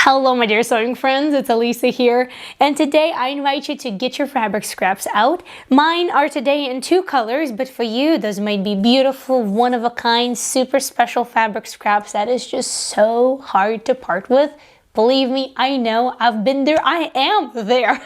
Hello my dear sewing friends, it's Alisa here, and today I invite you to get your fabric scraps out. Mine are today in two colors, but for you those might be beautiful, one-of-a-kind, super special fabric scraps that is just so hard to part with. Believe me, I know, I've been there, I am there.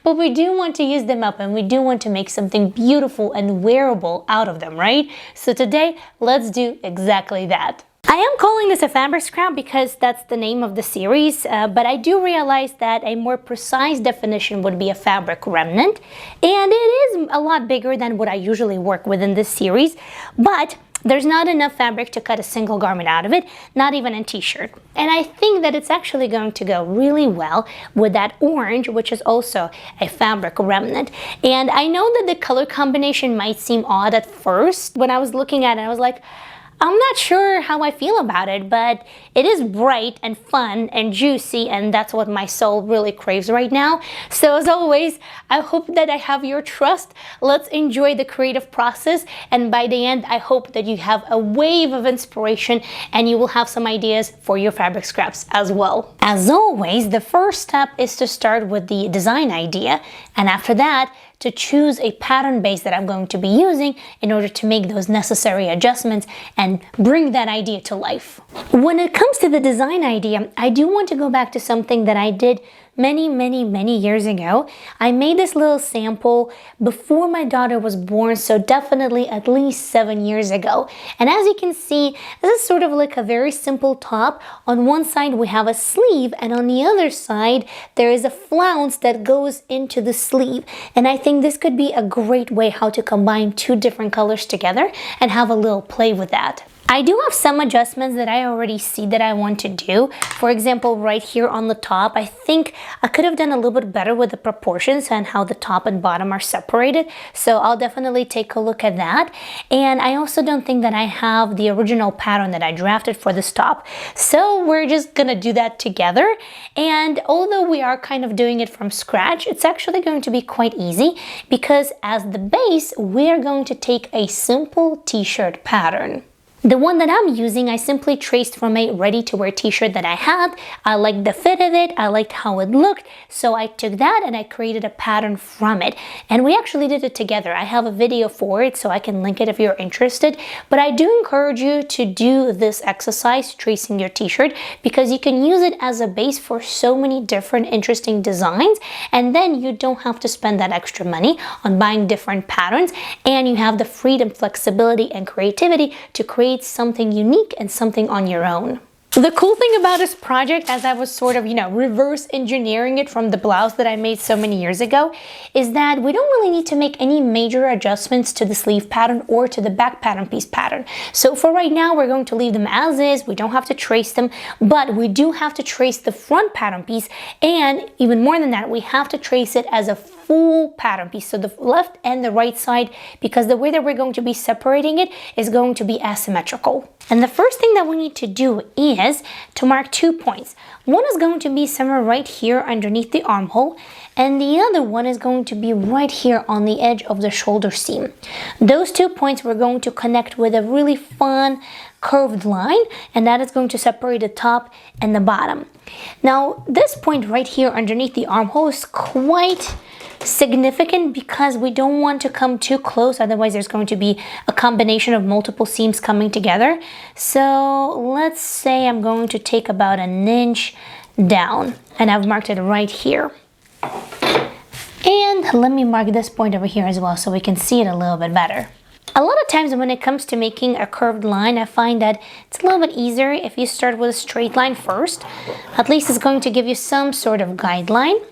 But we do want to use them up and we do want to make something beautiful and wearable out of them, right? So today, let's do exactly that. I am calling this a fabric scrap because that's the name of the series, but I do realize that a more precise definition would be a fabric remnant, and it is a lot bigger than what I usually work with in this series, but there's not enough fabric to cut a single garment out of it, not even a t-shirt. And I think that it's actually going to go really well with that orange, which is also a fabric remnant. And I know that the color combination might seem odd at first. When I was looking at it, I was like, I'm not sure how I feel about it, but it is bright and fun and juicy, and that's what my soul really craves right now. So as always, I hope that I have your trust. Let's enjoy the creative process, and by the end, I hope that you have a wave of inspiration and you will have some ideas for your fabric scraps as well. As always, the first step is to start with the design idea, and after that, to choose a pattern base that I'm going to be using in order to make those necessary adjustments and bring that idea to life. When it comes to the design idea, I do want to go back to something that I did many years ago. I made this little sample before my daughter was born, so definitely at least 7 years ago. And as you can see, this is sort of like a very simple top. On one side we have a sleeve, and on the other side there is a flounce that goes into the sleeve. And I think this could be a great way how to combine two different colors together and have a little play with that. I do have some adjustments that I already see that I want to do. For example, right here on the top, I think I could have done a little bit better with the proportions and how the top and bottom are separated. So I'll definitely take a look at that. And I also don't think that I have the original pattern that I drafted for this top. So we're just gonna do that together. And although we are kind of doing it from scratch, it's actually going to be quite easy because as the base, we're going to take a simple t-shirt pattern. The one that I'm using, I simply traced from a ready-to-wear t-shirt that I had. I liked the fit of it, I liked how it looked, so I took that and I created a pattern from it. And we actually did it together. I have a video for it, so I can link it if you're interested. But I do encourage you to do this exercise, tracing your t-shirt, because you can use it as a base for so many different interesting designs, and then you don't have to spend that extra money on buying different patterns, and you have the freedom, flexibility, and creativity to create something unique and something on your own. The cool thing about this project, as I was sort of, reverse engineering it from the blouse that I made so many years ago, is that we don't really need to make any major adjustments to the sleeve pattern or to the back pattern piece pattern. So for right now, we're going to leave them as is. We don't have to trace them, but we do have to trace the front pattern piece, and even more than that, we have to trace it as a full pattern piece, so the left and the right side, because the way that we're going to be separating it is going to be asymmetrical. And the first thing that we need to do is to mark 2 points. One is going to be somewhere right here underneath the armhole, and the other one is going to be right here on the edge of the shoulder seam. Those 2 points we're going to connect with a really fun curved line, and that is going to separate the top and the bottom. Now, this point right here underneath the armhole is quite significant because we don't want to come too close, otherwise there's going to be a combination of multiple seams coming together. So let's say I'm going to take about an inch down, and I've marked it right here. And let me mark this point over here as well so we can see it a little bit better. A lot of times when it comes to making a curved line, I find that it's a little bit easier if you start with a straight line first. At least it's going to give you some sort of guideline.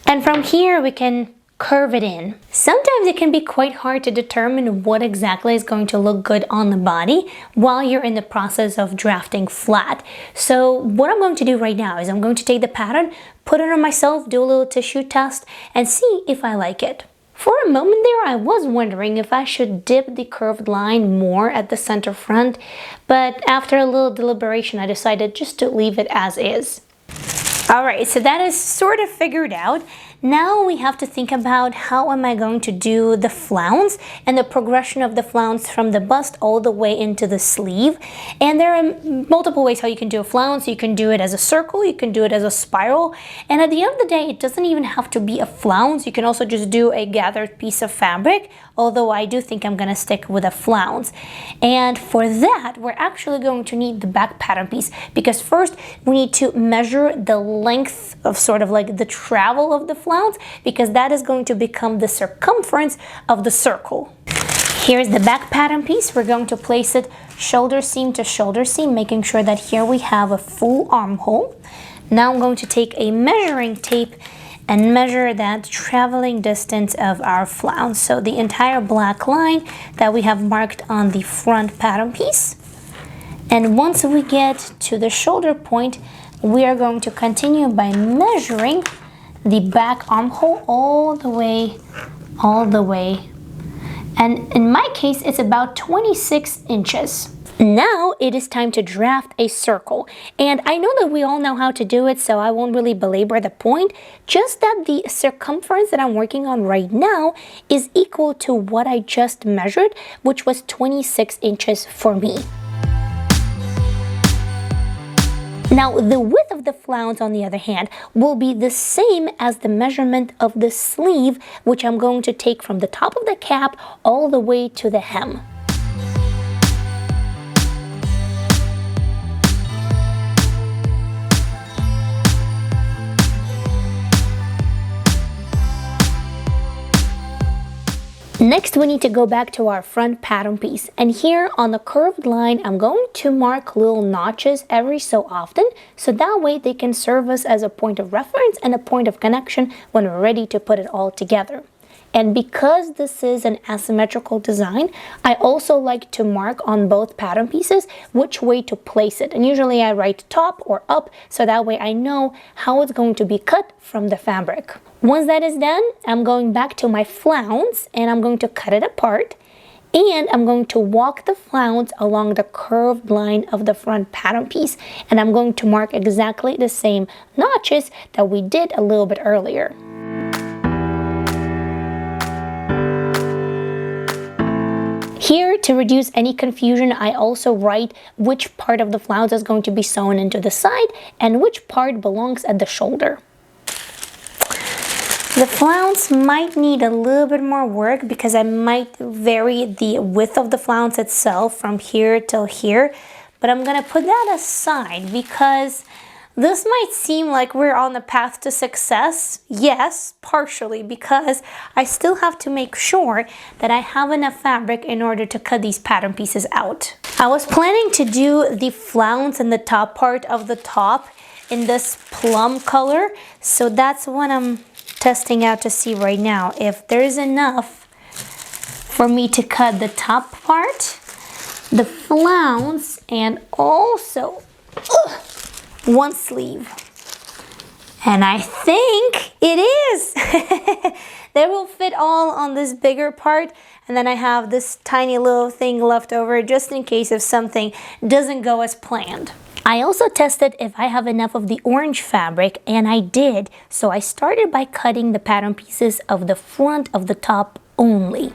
And from here, we can curve it in. Sometimes it can be quite hard to determine what exactly is going to look good on the body while you're in the process of drafting flat. So what I'm going to do right now is I'm going to take the pattern, put it on myself, do a little tissue test, and see if I like it. For a moment there, I was wondering if I should dip the curved line more at the center front, but after a little deliberation, I decided just to leave it as is. Alright, so that is sort of figured out. Now we have to think about how am I going to do the flounce and the progression of the flounce from the bust all the way into the sleeve. And there are multiple ways how you can do a flounce. You can do it as a circle, you can do it as a spiral, and at the end of the day it doesn't even have to be a flounce. You can also just do a gathered piece of fabric, although I do think I'm gonna stick with a flounce. And for that we're actually going to need the back pattern piece, because first we need to measure the length of sort of like the travel of the flounce, because that is going to become the circumference of the circle. Here's the back pattern piece. We're going to place it shoulder seam to shoulder seam, making sure that here we have a full armhole. Now I'm going to take a measuring tape and measure that traveling distance of our flounce. So the entire black line that we have marked on the front pattern piece. And once we get to the shoulder point, we are going to continue by measuring the back armhole all the way. And in my case, it's about 26 inches. Now it is time to draft a circle. And I know that we all know how to do it, so I won't really belabor the point. Just that the circumference that I'm working on right now is equal to what I just measured, which was 26 inches for me. Now, the width of the flounce, on the other hand, will be the same as the measurement of the sleeve, which I'm going to take from the top of the cap all the way to the hem. Next, we need to go back to our front pattern piece, and here on the curved line I'm going to mark little notches every so often, so that way they can serve us as a point of reference and a point of connection when we're ready to put it all together. And because this is an asymmetrical design, I also like to mark on both pattern pieces which way to place it. And usually I write top or up, so that way I know how it's going to be cut from the fabric. Once that is done, I'm going back to my flounce and I'm going to cut it apart. And I'm going to walk the flounce along the curved line of the front pattern piece. And I'm going to mark exactly the same notches that we did a little bit earlier. Here, to reduce any confusion, I also write which part of the flounce is going to be sewn into the side and which part belongs at the shoulder. The flounce might need a little bit more work because I might vary the width of the flounce itself from here till here, but I'm gonna put that aside because this might seem like we're on the path to success. Yes, partially, because I still have to make sure that I have enough fabric in order to cut these pattern pieces out. I was planning to do the flounce in the top part of the top in this plum color, so that's what I'm testing out to see right now if there's enough for me to cut the top part, the flounce, and also one sleeve. And I think it is. They will fit all on this bigger part, and then I have this tiny little thing left over just in case if something doesn't go as planned. I also tested if I have enough of the orange fabric, and I did, so I started by cutting the pattern pieces of the front of the top only.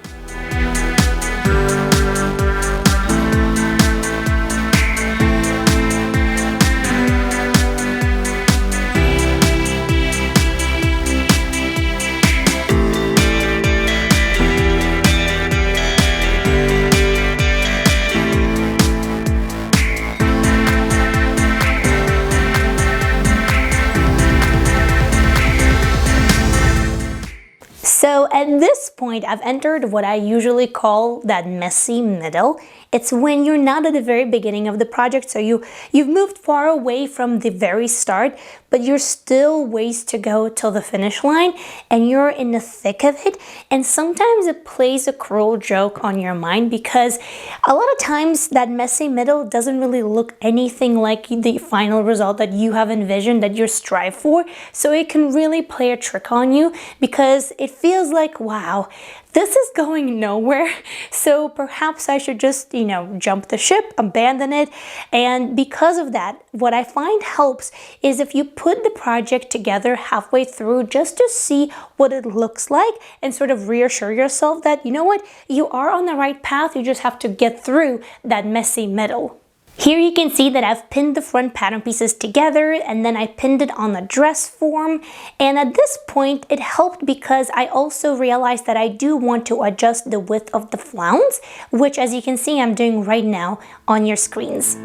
So at this point, I've entered what I usually call that messy middle. It's when you're not at the very beginning of the project, so you've moved far away from the very start, but you're still ways to go till the finish line, and you're in the thick of it. And sometimes it plays a cruel joke on your mind because a lot of times that messy middle doesn't really look anything like the final result that you have envisioned, that you strive for. So it can really play a trick on you because it feels like like, wow, this is going nowhere. So perhaps I should just, jump the ship, abandon it. And because of that, what I find helps is if you put the project together halfway through just to see what it looks like and sort of reassure yourself that, you know what, you are on the right path. You just have to get through that messy middle. Here you can see that I've pinned the front pattern pieces together, and then I pinned it on the dress form. And at this point, it helped because I also realized that I do want to adjust the width of the flounce, which, as you can see, I'm doing right now on your screens.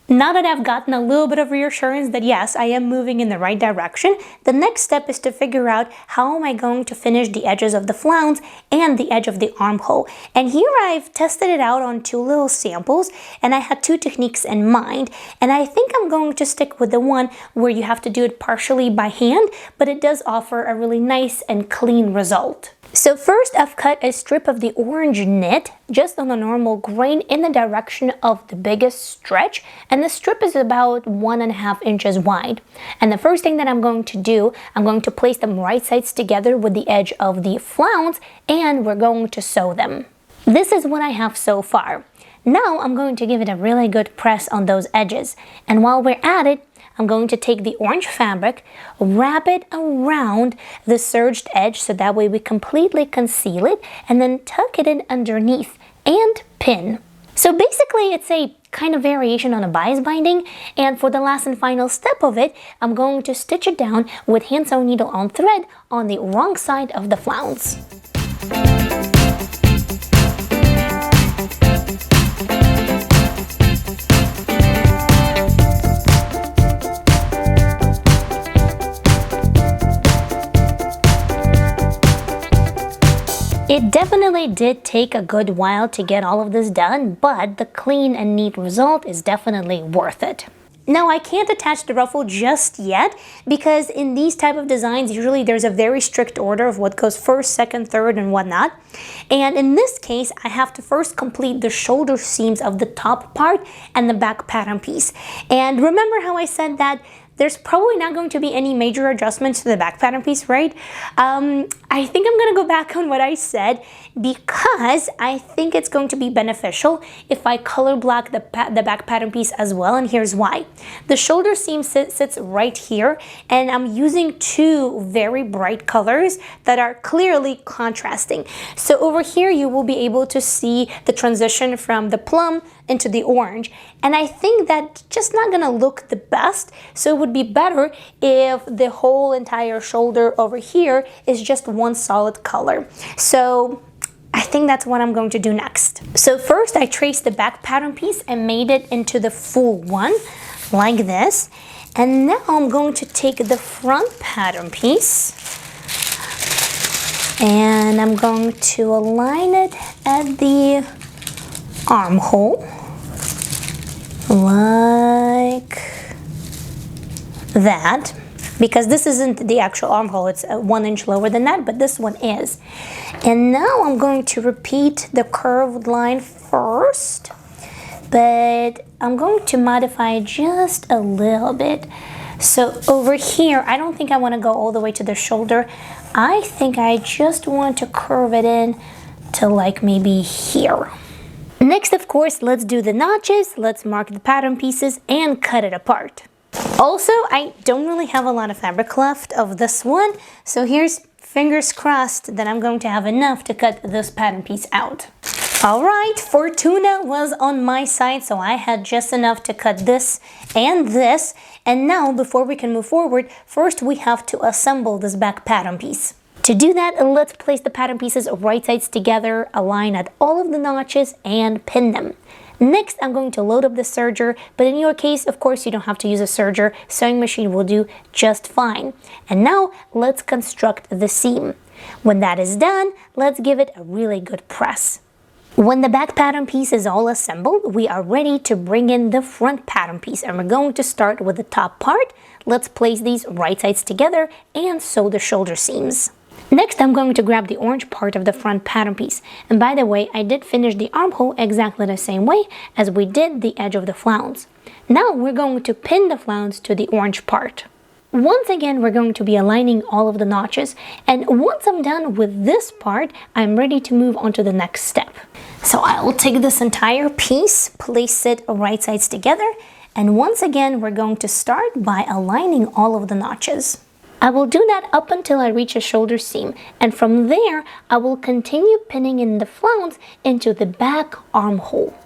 Now that I've gotten a little bit of reassurance that yes, I am moving in the right direction, the next step is to figure out how am I going to finish the edges of the flounce and the edge of the armhole. And here I've tested it out on 2 little samples, and I had 2 techniques in mind. And I think I'm going to stick with the one where you have to do it partially by hand, but it does offer a really nice and clean result. So first, I've cut a strip of the orange knit just on a normal grain in the direction of the biggest stretch, and the strip is about 1.5 inches wide. And the first thing that I'm going to do, I'm going to place them right sides together with the edge of the flounce, and we're going to sew them. This is what I have so far. Now I'm going to give it a really good press on those edges, and while we're at it, I'm going to take the orange fabric, wrap it around the serged edge so that way we completely conceal it, and then tuck it in underneath and pin. So basically it's a kind of variation on a bias binding, and for the last and final step of it, I'm going to stitch it down with hand sewn needle on thread on the wrong side of the flounce. It definitely did take a good while to get all of this done, but the clean and neat result is definitely worth it. Now I can't attach the ruffle just yet because in these type of designs usually there's a very strict order of what goes first, second, third and whatnot. And in this case I have to first complete the shoulder seams of the top part and the back pattern piece. And remember how I said that there's probably not going to be any major adjustments to the back pattern piece, right? I think I'm gonna go back on what I said because I think it's going to be beneficial if I color block the back pattern piece as well, and here's why. The shoulder seam sits right here, and I'm using 2 very bright colors that are clearly contrasting. So over here you will be able to see the transition from the plum into the orange, and I think that's just not gonna look the best, so it would be better if the whole entire shoulder over here is just one solid color. So I think that's what I'm going to do next. So first I traced the back pattern piece and made it into the full one like this, and now I'm going to take the front pattern piece and I'm going to align it at the armhole like that, because this isn't the actual armhole, it's 1 inch lower than that, but this one is. And now I'm going to repeat the curved line first, but I'm going to modify just a little bit. So over here, I don't think I want to go all the way to the shoulder. I think I just want to curve it in to like maybe here. Next, of course, let's do the notches, let's mark the pattern pieces and cut it apart. Also, I don't really have a lot of fabric left of this one, so here's fingers crossed that I'm going to have enough to cut this pattern piece out. Alright, Fortuna was on my side, so I had just enough to cut this and this, and now before we can move forward, first we have to assemble this back pattern piece. To do that, let's place the pattern pieces right sides together, align at all of the notches, and pin them. Next, I'm going to load up the serger, but in your case, of course, you don't have to use a serger. Sewing machine will do just fine. And now, let's construct the seam. When that is done, let's give it a really good press. When the back pattern piece is all assembled, we are ready to bring in the front pattern piece, and we're going to start with the top part. Let's place these right sides together and sew the shoulder seams. Next, I'm going to grab the orange part of the front pattern piece. And by the way, I did finish the armhole exactly the same way as we did the edge of the flounce. Now we're going to pin the flounce to the orange part. Once again, we're going to be aligning all of the notches, and once I'm done with this part, I'm ready to move on to the next step. So I will take this entire piece, place it right sides together, and once again, we're going to start by aligning all of the notches. I will do that up until I reach a shoulder seam, and from there, I will continue pinning in the flounce into the back armhole.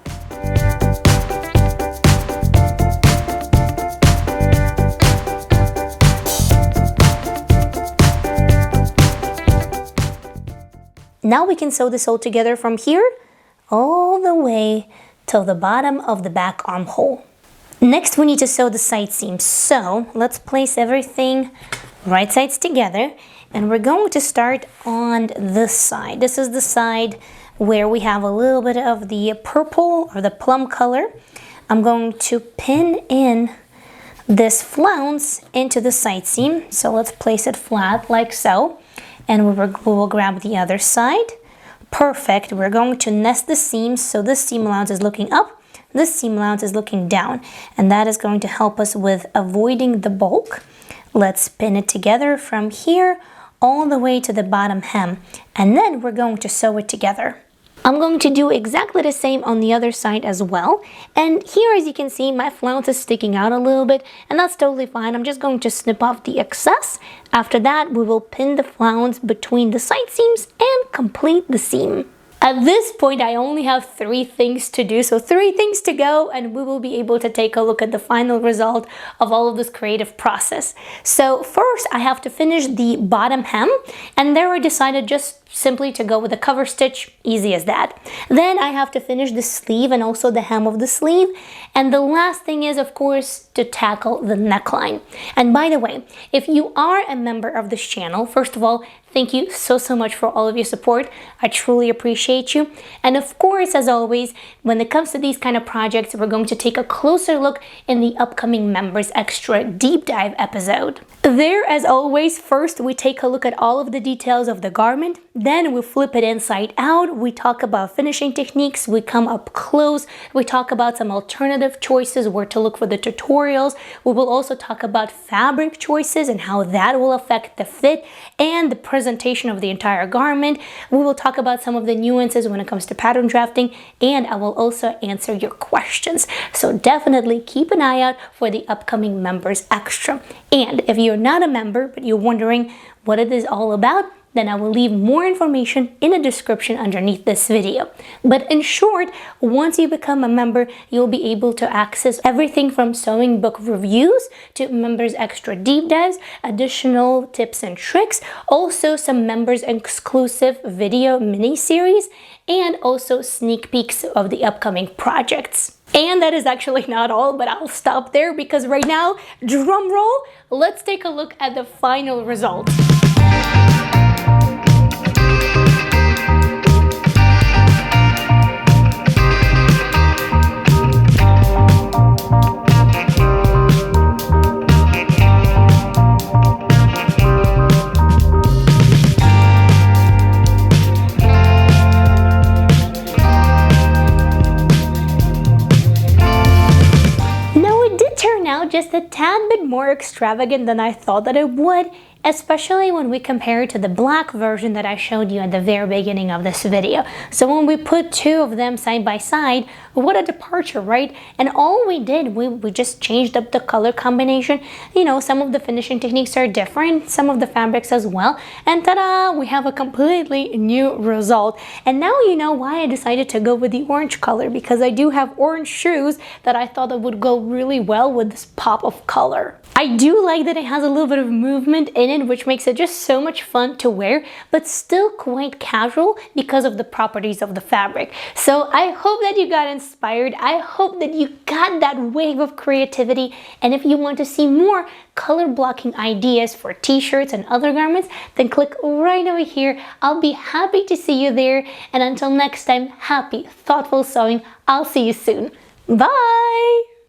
Now we can sew this all together from here all the way till the bottom of the back armhole. Next, we need to sew the side seams. So let's place everything right sides together, and we're going to start on this side. This is the side where we have a little bit of the purple or the plum color. I'm going to pin in this flounce into the side seam. So let's place it flat like so. And we will grab the other side. Perfect. We're going to nest the seams, so this seam allowance is looking up, this seam allowance is looking down, and that is going to help us with avoiding the bulk. Let's pin it together from here all the way to the bottom hem, and then we're going to sew it together. I'm going to do exactly the same on the other side as well. And here, as you can see, my flounce is sticking out a little bit, and that's totally fine. I'm just going to snip off the excess. After that, we will pin the flounce between the side seams and complete the seam. At this point, I only have 3 things to do, so 3 things to go, and we will be able to take a look at the final result of all of this creative process. So first, I have to finish the bottom hem, and there I decided just simply to go with a cover stitch, easy as that. Then I have to finish the sleeve and also the hem of the sleeve, and the last thing is, of course, to tackle the neckline. And by the way, if you are a member of this channel, first of all, thank you so much for all of your support. I truly appreciate you. And of course, as always, when it comes to these kind of projects, we're going to take a closer look in the upcoming Members Extra Deep Dive episode. There, as always, first we take a look at all of the details of the garment, then we flip it inside out, we talk about finishing techniques, we come up close, we talk about some alternative choices, where to look for the tutorials, we will also talk about fabric choices and how that will affect the fit and the presentation of the entire garment. We will talk about some of the nuances when it comes to pattern drafting, and I will also answer your questions. So definitely keep an eye out for the upcoming Members Extra. And if you're not a member but you're wondering what it is all about, then I will leave more information in the description underneath this video. But in short, once you become a member, you'll be able to access everything from sewing book reviews to Members Extra Deep Dives, additional tips and tricks, also some members exclusive video mini-series, and also sneak peeks of the upcoming projects. And that is actually not all, but I'll stop there because right now, drum roll, let's take a look at the final result. Just a tad bit more extravagant than I thought that it would, especially when we compare it to the black version that I showed you at the very beginning of this video. So when we put 2 of them side by side, what a departure, right? And all we did, we just changed up the color combination. You know, some of the finishing techniques are different, some of the fabrics as well, and ta-da, we have a completely new result. And now you know why I decided to go with the orange color, because I do have orange shoes that I thought that would go really well with this pop of color. I do like that it has a little bit of movement in in it, which makes it just so much fun to wear, but still quite casual because of the properties of the fabric. So I hope that you got inspired. I hope that you got that wave of creativity. And if you want to see more color blocking ideas for t-shirts and other garments, then click right over here. I'll be happy to see you there. And until next time, happy, thoughtful sewing. I'll see you soon. Bye!